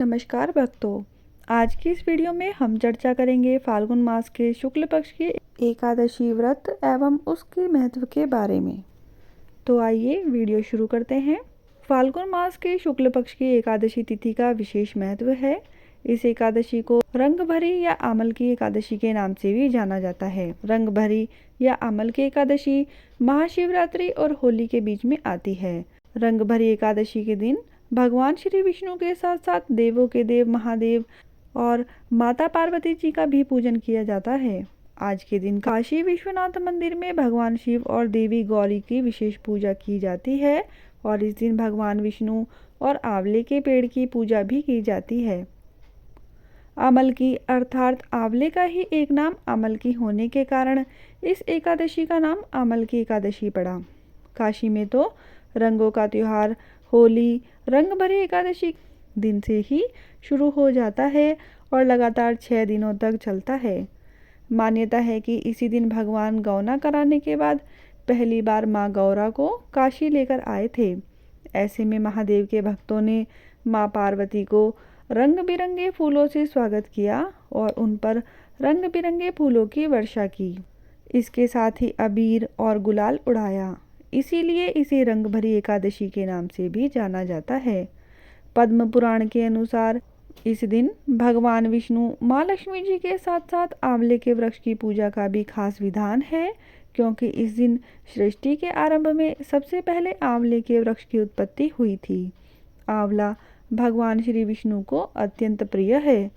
नमस्कार भक्तों, आज की इस वीडियो में हम चर्चा करेंगे फाल्गुन मास के शुक्ल पक्ष की एकादशी व्रत एवं उसके महत्व के बारे में। तो आइए वीडियो शुरू करते हैं। फाल्गुन मास के शुक्ल पक्ष की एकादशी तिथि का विशेष महत्व है। इस एकादशी को रंग भरी या आमल की एकादशी के नाम से भी जाना जाता है। रंग भरी या आमल की एकादशी महाशिवरात्रि और होली के बीच में आती है। रंग भरी एकादशी के दिन भगवान श्री विष्णु के साथ साथ देवों के देव महादेव और माता पार्वती जी का भी पूजन किया जाता है। आज के दिन काशी विश्वनाथ मंदिर में भगवान शिव और देवी गौरी की विशेष पूजा की जाती है और इस दिन भगवान विष्णु और आंवले के पेड़ की पूजा भी की जाती है। आमल की अर्थात आंवले का ही एक नाम आमल की होने के कारण इस एकादशी का नाम आमल की एकादशी पड़ा। काशी में तो रंगों का त्योहार होली रंग भरी एकादशी दिन से ही शुरू हो जाता है और लगातार 6 दिनों तक चलता है। मान्यता है कि इसी दिन भगवान गौना कराने के बाद पहली बार माँ गौरा को काशी लेकर आए थे। ऐसे में महादेव के भक्तों ने माँ पार्वती को रंग बिरंगे फूलों से स्वागत किया और उन पर रंग बिरंगे फूलों की वर्षा की। इसके साथ ही अबीर और गुलाल उड़ाया। इसीलिए इसे रंग भरी एकादशी के नाम से भी जाना जाता है। पद्म पुराण के अनुसार इस दिन भगवान विष्णु माँ लक्ष्मी जी के साथ साथ आंवले के वृक्ष की पूजा का भी खास विधान है, क्योंकि इस दिन सृष्टि के आरंभ में सबसे पहले आंवले के वृक्ष की उत्पत्ति हुई थी। आंवला भगवान श्री विष्णु को अत्यंत प्रिय है।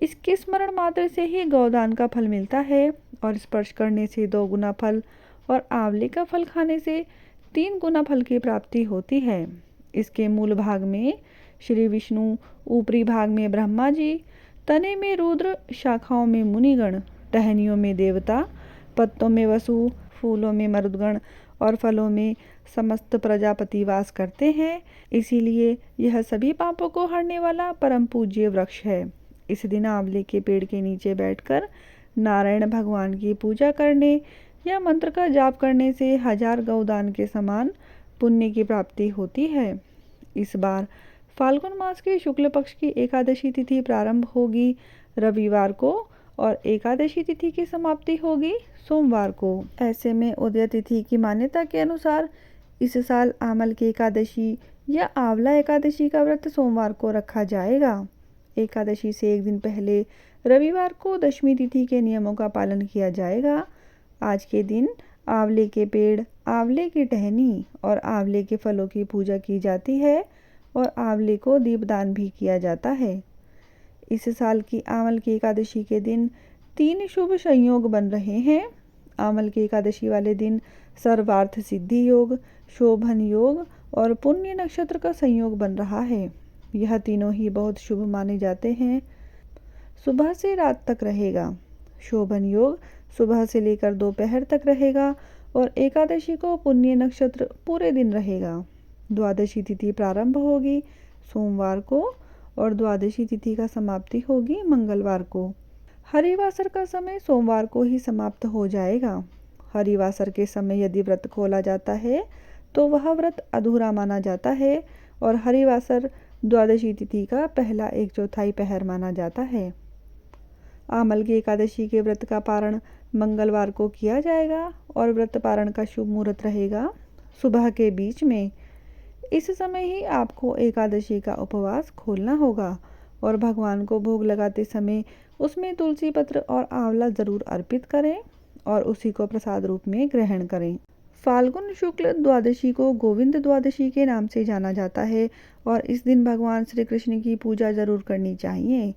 इसके स्मरण मात्र से ही गौदान का फल मिलता है और स्पर्श करने से 2 गुना फल और आंवले का फल खाने से 3 गुना फल की प्राप्ति होती है। इसके मूल भाग में श्री विष्णु, ऊपरी भाग में ब्रह्मा जी, तने में रुद्र, शाखाओं में मुनिगण, टहनियों में देवता, पत्तों में वसु, फूलों में मरुदगण और फलों में समस्त प्रजापति वास करते हैं। इसीलिए यह सभी पापों को हरने वाला परम पूज्य वृक्ष है। इस दिन आंवले के पेड़ के नीचे बैठकर नारायण भगवान की पूजा करने या मंत्र का जाप करने से 1000 गौदान के समान पुण्य की प्राप्ति होती है। इस बार फाल्गुन मास के शुक्ल पक्ष की एकादशी तिथि प्रारंभ होगी रविवार को और एकादशी तिथि की समाप्ति होगी सोमवार को। ऐसे में उदय तिथि की मान्यता के अनुसार इस साल आमल की एकादशी या आंवला एकादशी का व्रत सोमवार को रखा जाएगा। एकादशी से एक दिन पहले रविवार को दशमी तिथि के नियमों का पालन किया जाएगा। आज के दिन आंवले के पेड़, आंवले की टहनी और आंवले के फलों की पूजा की जाती है और आंवले को दीपदान भी किया जाता है। इस साल की आमल की एकादशी के दिन 3 शुभ संयोग बन रहे हैं। आमल की एकादशी वाले दिन सर्वार्थ सिद्धि योग, शोभन योग और पुण्य नक्षत्र का संयोग बन रहा है। यह तीनों ही बहुत शुभ माने जाते हैं। सुबह से रात तक रहेगा। शोभन योग सुबह से लेकर दोपहर तक रहेगा और एकादशी को पुण्य नक्षत्र पूरे दिन रहेगा। द्वादशी तिथि प्रारंभ होगी सोमवार को और द्वादशी तिथि का समाप्ति होगी मंगलवार को। हरिवासर का समय सोमवार को ही समाप्त हो जाएगा। हरिवासर के समय यदि व्रत खोला जाता है तो वह व्रत अधूरा माना जाता है और हरिवासर द्वादशी तिथि का पहला 1/4 पहर माना जाता है। आमल की एकादशी के व्रत का पारण मंगलवार को किया जाएगा और व्रत पारण का शुभ मुहूर्त रहेगा सुबह के बीच में। इस समय ही आपको एकादशी का उपवास खोलना होगा और भगवान को भोग लगाते समय उसमें तुलसी पत्र और आंवला जरूर अर्पित करें और उसी को प्रसाद रूप में ग्रहण करें। फाल्गुन शुक्ल द्वादशी को गोविंद द्वादशी के नाम से जाना जाता है और इस दिन भगवान श्री कृष्ण की पूजा जरूर करनी चाहिए।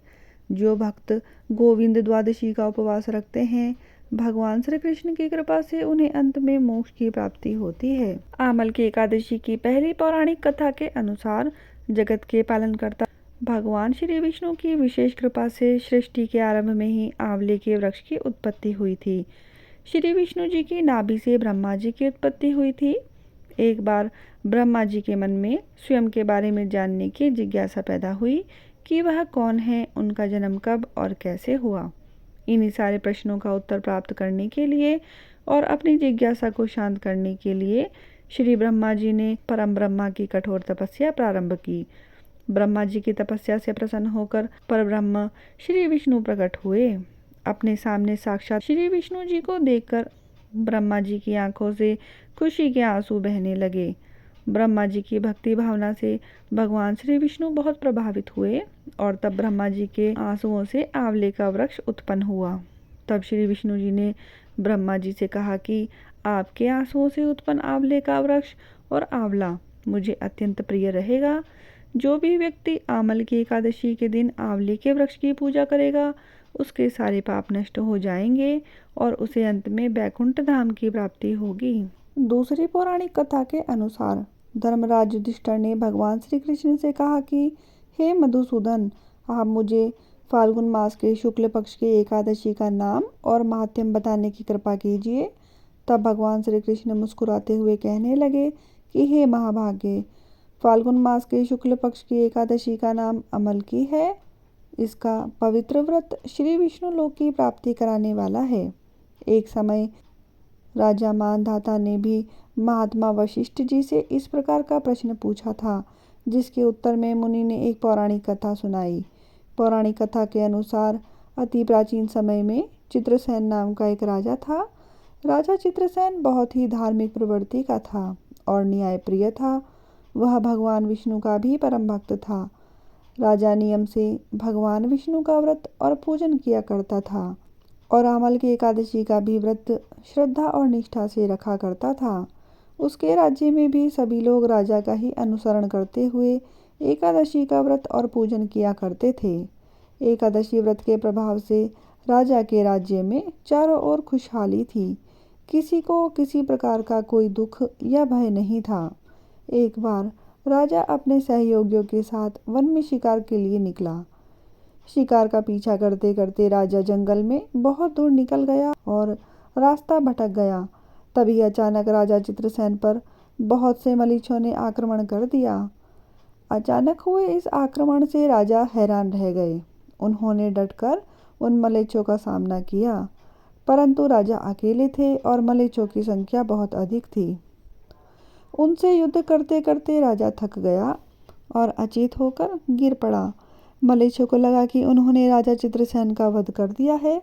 जो भक्त गोविंद द्वादशी का उपवास रखते हैं, भगवान श्री कृष्ण की कृपा से उन्हें अंत में मोक्ष की प्राप्ति होती है। आमल की एकादशी की पहली पौराणिक कथा के अनुसार जगत के पालनकर्ता भगवान श्री विष्णु की विशेष कृपा से सृष्टि के आरंभ में ही आंवले के वृक्ष की उत्पत्ति हुई थी। श्री विष्णु जी की नाभि से ब्रह्मा जी की उत्पत्ति हुई थी। एक बार ब्रह्मा जी के मन में स्वयं के बारे में जानने की जिज्ञासा पैदा हुई कि वह कौन है, उनका जन्म कब और कैसे हुआ। इन्हीं सारे प्रश्नों का उत्तर प्राप्त करने के लिए और अपनी जिज्ञासा को शांत करने के लिए श्री ब्रह्मा जी ने परम ब्रह्मा की कठोर तपस्या प्रारंभ की। ब्रह्मा जी की तपस्या से प्रसन्न होकर परब्रह्म श्री विष्णु प्रकट हुए। अपने सामने साक्षात श्री विष्णु जी को देखकर ब्रह्मा जी की आंखों से खुशी के आंसू बहने लगे। ब्रह्मा जी की भक्ति भावना से भगवान श्री विष्णु बहुत प्रभावित हुए और तब ब्रह्मा जी के आंसुओं से आंवले का वृक्ष उत्पन्न हुआ। तब श्री विष्णु जी ने ब्रह्मा जी से कहा कि आपके आंसुओं से उत्पन्न आंवले का वृक्ष और आंवला मुझे अत्यंत प्रिय रहेगा। जो भी व्यक्ति आमल की एकादशी के दिन आंवले के वृक्ष की पूजा करेगा उसके सारे पाप नष्ट हो जाएंगे और उसे अंत में वैकुंठ धाम की प्राप्ति होगी। दूसरी पौराणिक कथा के अनुसार धर्मराज युधिष्ठिर ने भगवान श्री कृष्ण से कहा कि हे मधुसूदन, आप मुझे फाल्गुन मास के शुक्ल पक्ष की एकादशी का नाम और महात्म्य बताने की कृपा कीजिए। तब भगवान श्री कृष्ण मुस्कुराते हुए कहने लगे कि हे महाभागे, फाल्गुन मास के शुक्ल पक्ष की एकादशी का नाम अमल की है। इसका पवित्र व्रत श्री विष्णु लोक की प्राप्ति कराने वाला है। एक समय राजा मानधाता ने भी महात्मा वशिष्ठ जी से इस प्रकार का प्रश्न पूछा था, जिसके उत्तर में मुनि ने एक पौराणिक कथा सुनाई। पौराणिक कथा के अनुसार अति प्राचीन समय में चित्रसेन नाम का एक राजा था। राजा चित्रसेन बहुत ही धार्मिक प्रवृत्ति का था और न्यायप्रिय था। वह भगवान विष्णु का भी परम भक्त था। राजा नियम से भगवान विष्णु का व्रत और पूजन किया करता था और आमल की एकादशी का भी व्रत श्रद्धा और निष्ठा से रखा करता था। उसके राज्य में भी सभी लोग राजा का ही अनुसरण करते हुए एकादशी का व्रत और पूजन किया करते थे। एकादशी व्रत के प्रभाव से राजा के राज्य में चारों ओर खुशहाली थी। किसी को किसी प्रकार का कोई दुख या भय नहीं था। एक बार राजा अपने सहयोगियों के साथ वन में शिकार के लिए निकला। शिकार का पीछा करते करते राजा जंगल में बहुत दूर निकल गया और रास्ता भटक गया। तभी अचानक राजा चित्रसेन पर बहुत से मलीचों ने आक्रमण कर दिया। अचानक हुए इस आक्रमण से राजा हैरान रह गए। उन्होंने डटकर उन मलेच्छों का सामना किया, परंतु राजा अकेले थे और मलेच्छों की संख्या बहुत अधिक थी। उनसे युद्ध करते करते राजा थक गया और अचेत होकर गिर पड़ा। मलेच्छों को लगा कि उन्होंने राजा चित्रसेन का वध कर दिया है,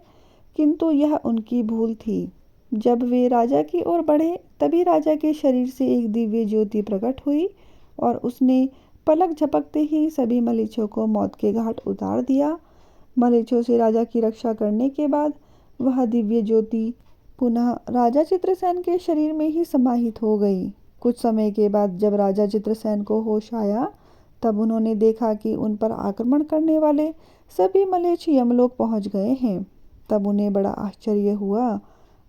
किंतु यह उनकी भूल थी। जब वे राजा की ओर बढ़े तभी राजा के शरीर से एक दिव्य ज्योति प्रकट हुई और उसने पलक झपकते ही सभी मलेच्छों को मौत के घाट उतार दिया। मलेच्छों से राजा की रक्षा करने के बाद वह दिव्य ज्योति पुनः राजा चित्रसेन के शरीर में ही समाहित हो गई। कुछ समय के बाद जब राजा चित्रसेन को होश आया तब उन्होंने देखा कि उन पर आक्रमण करने वाले सभी मलेच्छ यमलोक पहुंच गए हैं। तब उन्हें बड़ा आश्चर्य हुआ।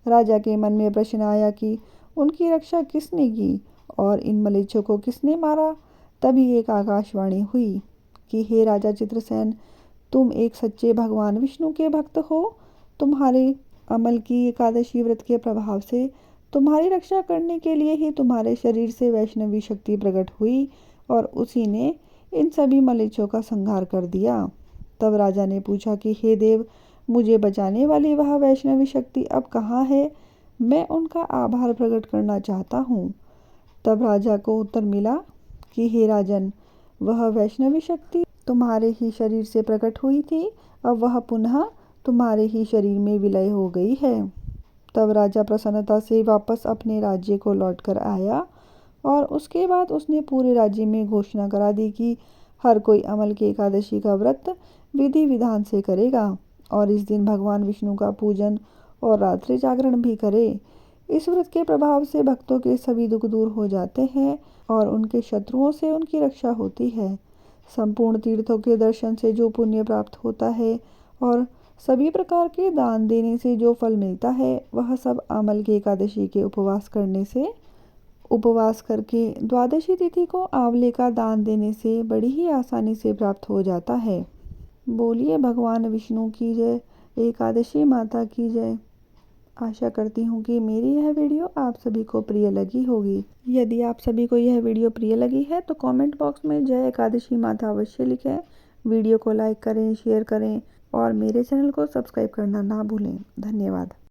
राजा के मन में प्रश्न आया कि उनकी रक्षा किसने की और इन मलेच्छों को किसने मारा। तभी एक आकाशवाणी हुई कि हे राजा चित्रसेन, तुम एक सच्चे भगवान विष्णु के भक्त हो। तुम्हारे अमल की एकादशी व्रत के प्रभाव से तुम्हारी रक्षा करने के लिए ही तुम्हारे शरीर से वैष्णवी शक्ति प्रकट हुई और उसी ने इन सभी मलेच्छों का संहार कर दिया। तब राजा ने पूछा कि हे देव, मुझे बचाने वाली वह वैष्णवी शक्ति अब कहाँ है? मैं उनका आभार प्रकट करना चाहता हूँ। तब राजा को उत्तर मिला कि हे राजन, वह वैष्णवी शक्ति तुम्हारे ही शरीर से प्रकट हुई थी, अब वह पुनः तुम्हारे ही शरीर में विलय हो गई है। तब राजा प्रसन्नता से वापस अपने राज्य को लौटकर आया और उसके बाद उसने पूरे राज्य में घोषणा करा दी कि हर कोई अमल की एकादशी का व्रत विधि विधान से करेगा और इस दिन भगवान विष्णु का पूजन और रात्रि जागरण भी करे। इस व्रत के प्रभाव से भक्तों के सभी दुख दूर हो जाते हैं और उनके शत्रुओं से उनकी रक्षा होती है। संपूर्ण तीर्थों के दर्शन से जो पुण्य प्राप्त होता है और सभी प्रकार के दान देने से जो फल मिलता है, वह सब अमल की एकादशी के उपवास करके द्वादशी तिथि को आंवले का दान देने से बड़ी ही आसानी से प्राप्त हो जाता है। बोलिए भगवान विष्णु की जय, एकादशी माता की जय। आशा करती हूँ कि मेरी यह वीडियो आप सभी को प्रिय लगी होगी। यदि आप सभी को यह वीडियो प्रिय लगी है तो कमेंट बॉक्स में जय एकादशी माता अवश्य लिखें। वीडियो को लाइक करें, शेयर करें और मेरे चैनल को सब्सक्राइब करना ना भूलें। धन्यवाद।